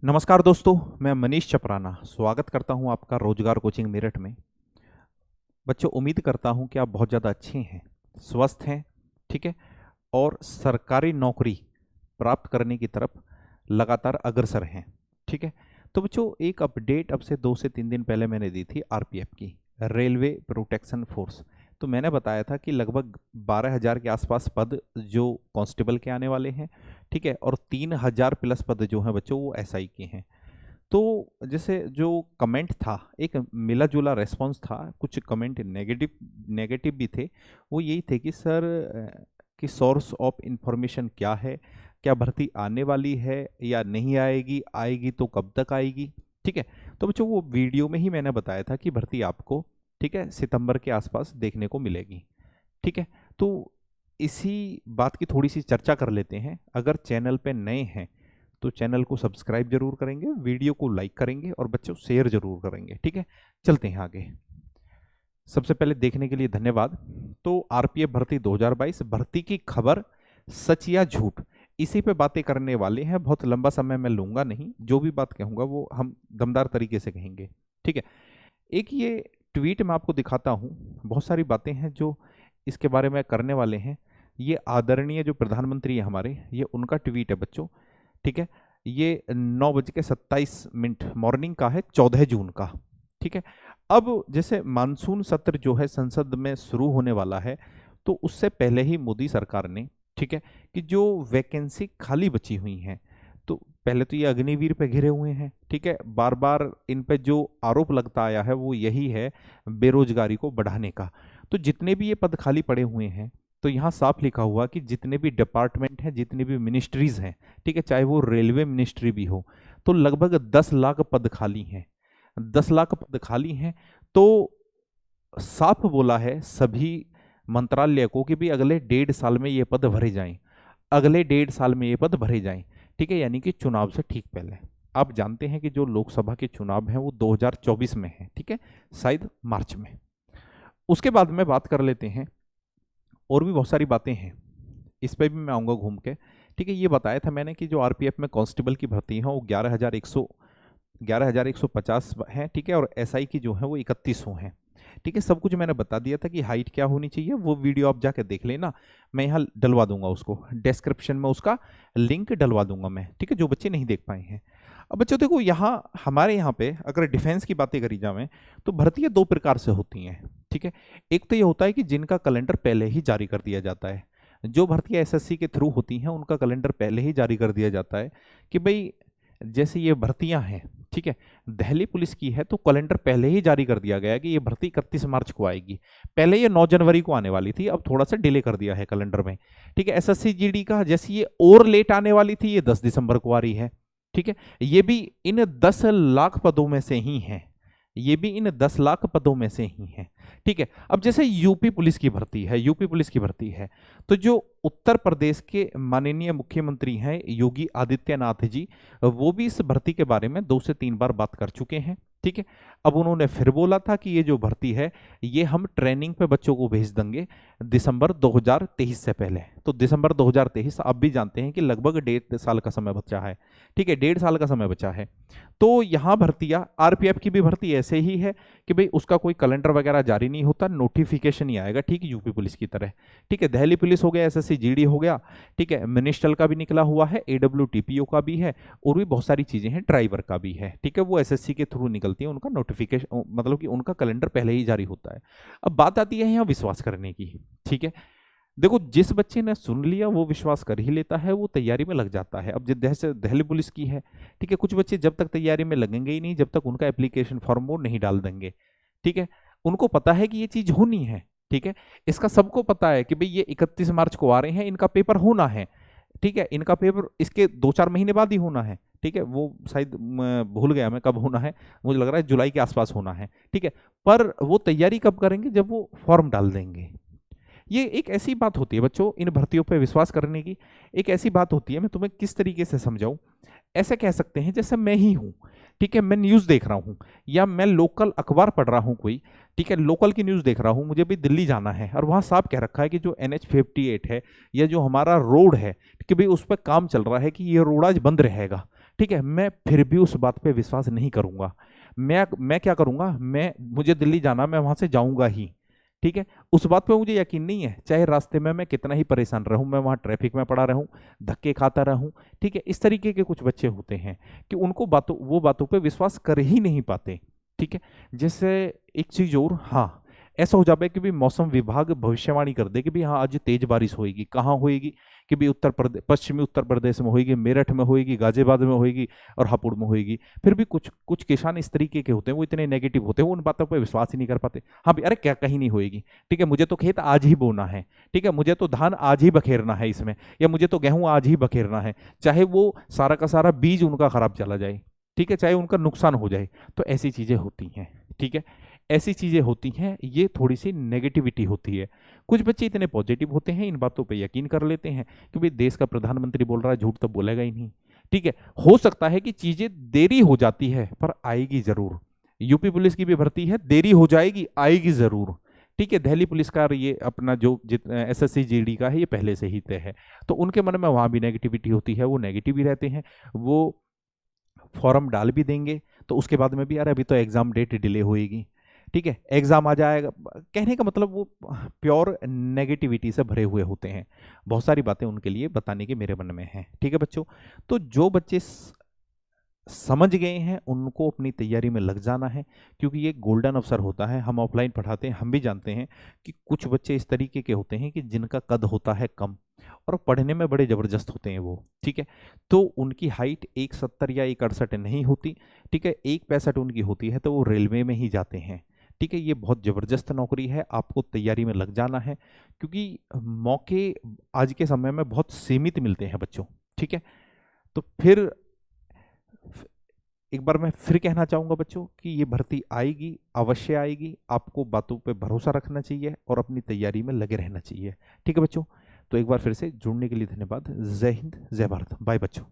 नमस्कार दोस्तों, मैं मनीष चपराना स्वागत करता हूं आपका रोजगार कोचिंग मेरठ में। बच्चों, उम्मीद करता हूं कि आप बहुत ज़्यादा अच्छे हैं, स्वस्थ हैं, ठीक है, और सरकारी नौकरी प्राप्त करने की तरफ लगातार अग्रसर हैं, ठीक है। तो बच्चों, एक अपडेट अब से 2 से 3 दिन पहले मैंने दी थी आरपीएफ की, रेलवे प्रोटेक्शन फोर्स। तो मैंने बताया था कि लगभग 12,000 के आसपास पद जो कांस्टेबल के आने वाले हैं, ठीक है, और 3,000 प्लस पद जो हैं बच्चों वो एसआई के हैं। तो जैसे जो कमेंट था, एक मिला जुला रेस्पॉन्स था, कुछ कमेंट नेगेटिव नेगेटिव भी थे। वो यही थे कि सर कि सोर्स ऑफ इंफॉर्मेशन क्या है, क्या भर्ती आने वाली है या नहीं आएगी, आएगी तो कब तक आएगी, ठीक है। तो बच्चों, वो वीडियो में ही मैंने बताया था कि भर्ती आपको, ठीक है, सितंबर के आसपास देखने को मिलेगी, ठीक है। तो इसी बात की थोड़ी सी चर्चा कर लेते हैं। अगर चैनल पे नए हैं तो चैनल को सब्सक्राइब जरूर करेंगे, वीडियो को लाइक करेंगे और बच्चों शेयर जरूर करेंगे, ठीक है। चलते हैं आगे। सबसे पहले देखने के लिए धन्यवाद। तो आरपीएफ भर्ती 2022 भर्ती की खबर सच या झूठ, इसी पे बातें करने वाले हैं। बहुत लंबा समय मैं लूंगा नहीं, जो भी बात कहूंगा वो हम दमदार तरीके से कहेंगे, ठीक है। एक ये ट्वीट मैं आपको दिखाता हूं, बहुत सारी बातें हैं जो इसके बारे में करने वाले हैं। ये आदरणीय जो प्रधानमंत्री है हमारे, ये उनका ट्वीट है बच्चों, ठीक है। ये 9:27 मॉर्निंग का है, 14 जून का, ठीक है। अब जैसे मानसून सत्र जो है संसद में शुरू होने वाला है, तो उससे पहले ही मोदी सरकार ने, ठीक है, कि जो वैकेंसी खाली बची हुई हैं, तो पहले तो ये अग्निवीर पे घिरे हुए हैं, ठीक है। बार बार इन पे जो आरोप लगता आया है वो यही है बेरोजगारी को बढ़ाने का। तो जितने भी ये पद खाली पड़े हुए हैं, तो यहाँ साफ लिखा हुआ कि जितने भी डिपार्टमेंट हैं, जितनी भी मिनिस्ट्रीज हैं, ठीक है, चाहे वो रेलवे मिनिस्ट्री भी हो, तो लगभग 10 लाख पद खाली हैं, 10 लाख पद खाली हैं। तो साफ बोला है सभी मंत्रालय को कि भाई अगले 1.5 साल में ये पद भरे जाएं, अगले 1.5 साल में ये पद भरे जाएं, ठीक है, यानी कि चुनाव से ठीक पहले। आप जानते हैं कि जो लोकसभा के चुनाव हैं वो 2024 में है, ठीक है, शायद मार्च में। उसके बाद में बात कर लेते हैं, और भी बहुत सारी बातें हैं, इस पर भी मैं आऊँगा घूम के, ठीक है। ये बताया था मैंने कि जो आरपीएफ में कांस्टेबल की भर्ती है वो 11,150 है, ठीक है, और एसआई की जो है वो 3100 है, ठीक है। सब कुछ मैंने बता दिया था कि हाइट क्या होनी चाहिए, वो वीडियो आप जाके देख लेना, मैं यहाँ डलवा दूंगा उसको, डिस्क्रिप्शन में उसका लिंक डलवा दूंगा मैं, ठीक है, जो बच्चे नहीं देख पाए हैं। अब बच्चों देखो, यहाँ हमारे यहाँ पे अगर डिफेंस की बातें करी जाए तो भर्तियाँ 2 प्रकार से होती हैं, ठीक है। एक तो ये होता है कि जिनका कैलेंडर पहले ही जारी कर दिया जाता है, जो भर्तियाँ एसएससी के थ्रू होती हैं उनका कैलेंडर पहले ही जारी कर दिया जाता है कि भाई जैसे ये भर्तियां हैं, ठीक है, दिल्ली पुलिस की है तो कैलेंडर पहले ही जारी कर दिया गया है कि ये भर्ती 31 मार्च को आएगी। पहले ये 9 जनवरी को आने वाली थी, अब थोड़ा सा डिले कर दिया है कैलेंडर में, ठीक है। एसएससी जीडी का जैसे ये और लेट आने वाली थी, ये 10 दिसंबर को आ रही है, ठीक है। ये भी इन 10 लाख पदों में से ही है, ये भी इन 10 लाख पदों में से ही है, ठीक है। अब जैसे यूपी पुलिस की भर्ती है, यूपी पुलिस की भर्ती है, तो जो उत्तर प्रदेश के माननीय मुख्यमंत्री हैं योगी आदित्यनाथ जी, वो भी इस भर्ती के बारे में 2 से 3 बार बात कर चुके हैं, ठीक है। अब उन्होंने फिर बोला था कि ये जो भर्ती है ये हम ट्रेनिंग पे बच्चों को भेज देंगे दिसंबर 2023 से पहले। तो दिसंबर 2023 आप भी जानते हैं कि लगभग 1.5 साल का समय बचा है, ठीक है, 1.5 साल का समय बचा है। तो यहाँ भर्तियां, आरपीएफ की भी भर्ती ऐसे ही है कि भाई उसका कोई कैलेंडर वगैरह जारी नहीं होता, नोटिफिकेशन ही आएगा, ठीक है, यूपी पुलिस की तरह, ठीक है। दिल्ली पुलिस हो गया, एसएससी जीडी हो गया, ठीक है, मिनिस्ट्रल का भी निकला हुआ है, एडब्ल्यूटीपीओ का भी है, और भी बहुत सारी चीजें हैं, ड्राइवर का भी है, ठीक है, वो एसएससी के थ्रू निकलती है, उनका नोटिफिकेशन मतलब कि उनका कैलेंडर पहले ही जारी होता है। अब बात आती है यहाँ विश्वास करने की, ठीक है। देखो, जिस बच्चे ने सुन लिया वो विश्वास कर ही लेता है, वो तैयारी में लग जाता है। अब जैसे दिल्ली पुलिस की है, ठीक है, कुछ बच्चे जब तक तैयारी में लगेंगे ही नहीं जब तक उनका एप्लीकेशन फॉर्म वो नहीं डाल देंगे, ठीक है। उनको पता है कि ये चीज होनी है, ठीक है, इसका सबको पता है कि भाई ये 31 मार्च को आ रहे हैं, इनका पेपर होना है, ठीक है, इनका पेपर इसके 2-4 महीने बाद ही होना है, ठीक है। वो शायद भूल गया मैं कब होना है, मुझे लग रहा है जुलाई के आसपास होना है, ठीक है। पर वो तैयारी कब करेंगे, जब वो फॉर्म डाल देंगे। ये एक ऐसी बात होती है बच्चों, इन भर्तियों पर विश्वास करने की एक ऐसी बात होती है, मैं तुम्हें किस तरीके से समझाऊं। ऐसे कह सकते हैं जैसे मैं ही हूं, ठीक है, मैं न्यूज़ देख रहा हूं या मैं लोकल अखबार पढ़ रहा हूं कोई, ठीक है, लोकल की न्यूज़ देख रहा हूं, मुझे भी दिल्ली जाना है और वहां साफ कह रखा है कि जो NH58 है या जो हमारा रोड है कि भाई उस पर काम चल रहा है कि ये रोड आज बंद रहेगा, ठीक है, मैं फिर भी उस बात पे विश्वास नहीं करूंगा। मैं क्या करूंगा, मुझे दिल्ली जाना, मैं वहां से जाऊंगा ही। ठीक है, उस बात पे मुझे यकीन नहीं है, चाहे रास्ते में मैं कितना ही परेशान रहूं, मैं वहां ट्रैफिक में पड़ा रहूं, धक्के खाता रहूं। ठीक है, इस तरीके के कुछ बच्चे होते हैं कि उनको वो बातों पे विश्वास कर ही नहीं पाते। ठीक है, जैसे एक चीज और, हाँ, ऐसा हो जाए कि भी मौसम विभाग भविष्यवाणी कर दे कि भी हाँ आज तेज बारिश होगी, कहाँ होगी, कि भी उत्तर प्रदेश, पश्चिमी उत्तर प्रदेश में होगी, मेरठ में होगी, गाजियाबाद में होगी और हापुड़ में होगी। फिर भी कुछ कुछ किसान इस तरीके के होते हैं, वो इतने नेगेटिव होते हैं, वो उन बातों पर विश्वास ही नहीं कर पाते। हाँ भी, अरे क्या कहीं नहीं होएगी, ठीक है, मुझे तो खेत आज ही बोना है, ठीक है, मुझे तो धान आज ही बखेरना है इसमें, या मुझे तो गेहूं आज ही बखेरना है, चाहे वो सारा का सारा बीज उनका खराब चला जाए, ठीक है, चाहे उनका नुकसान हो जाए। तो ऐसी चीजें होती हैं। ठीक है, ऐसी चीजें होती हैं, ये थोड़ी सी नेगेटिविटी होती है। कुछ बच्चे इतने पॉजिटिव होते हैं, इन बातों पे यकीन कर लेते हैं कि भाई देश का प्रधानमंत्री बोल रहा है, झूठ तो बोलेगा ही नहीं। ठीक है, हो सकता है कि चीजें देरी हो जाती है पर आएगी जरूर। यूपी पुलिस की भी भर्ती है, देरी हो जाएगी, आएगी जरूर। ठीक है, दिल्ली पुलिस का ये अपना जो एसएससी जीडी का है, ये पहले से ही तय है। तो उनके मन में वहां भी नेगेटिविटी होती है, वो नेगेटिव ही रहते हैं। वो फॉर्म डाल भी देंगे तो उसके बाद में भी, यार अभी तो एग्जाम डेट डिले होएगी, ठीक है, एग्जाम आ जाएगा, कहने का मतलब वो प्योर नेगेटिविटी से भरे हुए होते हैं। बहुत सारी बातें उनके लिए बताने की मेरे मन में है। ठीक है बच्चों, तो जो बच्चे समझ गए हैं उनको अपनी तैयारी में लग जाना है, क्योंकि ये गोल्डन अवसर होता है। हम ऑफलाइन पढ़ाते हैं, हम भी जानते हैं कि कुछ बच्चे इस तरीके के होते हैं कि जिनका कद होता है कम और पढ़ने में बड़े जबरदस्त होते हैं वो। ठीक है, तो उनकी हाइट 1,70 या 1,68 नहीं होती, ठीक है, 1,65 उनकी होती है, तो वो रेलवे में ही जाते हैं। ठीक है, ये बहुत जबरदस्त नौकरी है, आपको तैयारी में लग जाना है, क्योंकि मौके आज के समय में बहुत सीमित मिलते हैं बच्चों। ठीक है, तो फिर एक बार मैं फिर कहना चाहूंगा बच्चों कि ये भर्ती आएगी, अवश्य आएगी, आपको बातों पे भरोसा रखना चाहिए और अपनी तैयारी में लगे रहना चाहिए। ठीक है बच्चों, तो एक बार फिर से जुड़ने के लिए धन्यवाद। जय हिंद, जय भारत, बाय बच्चों।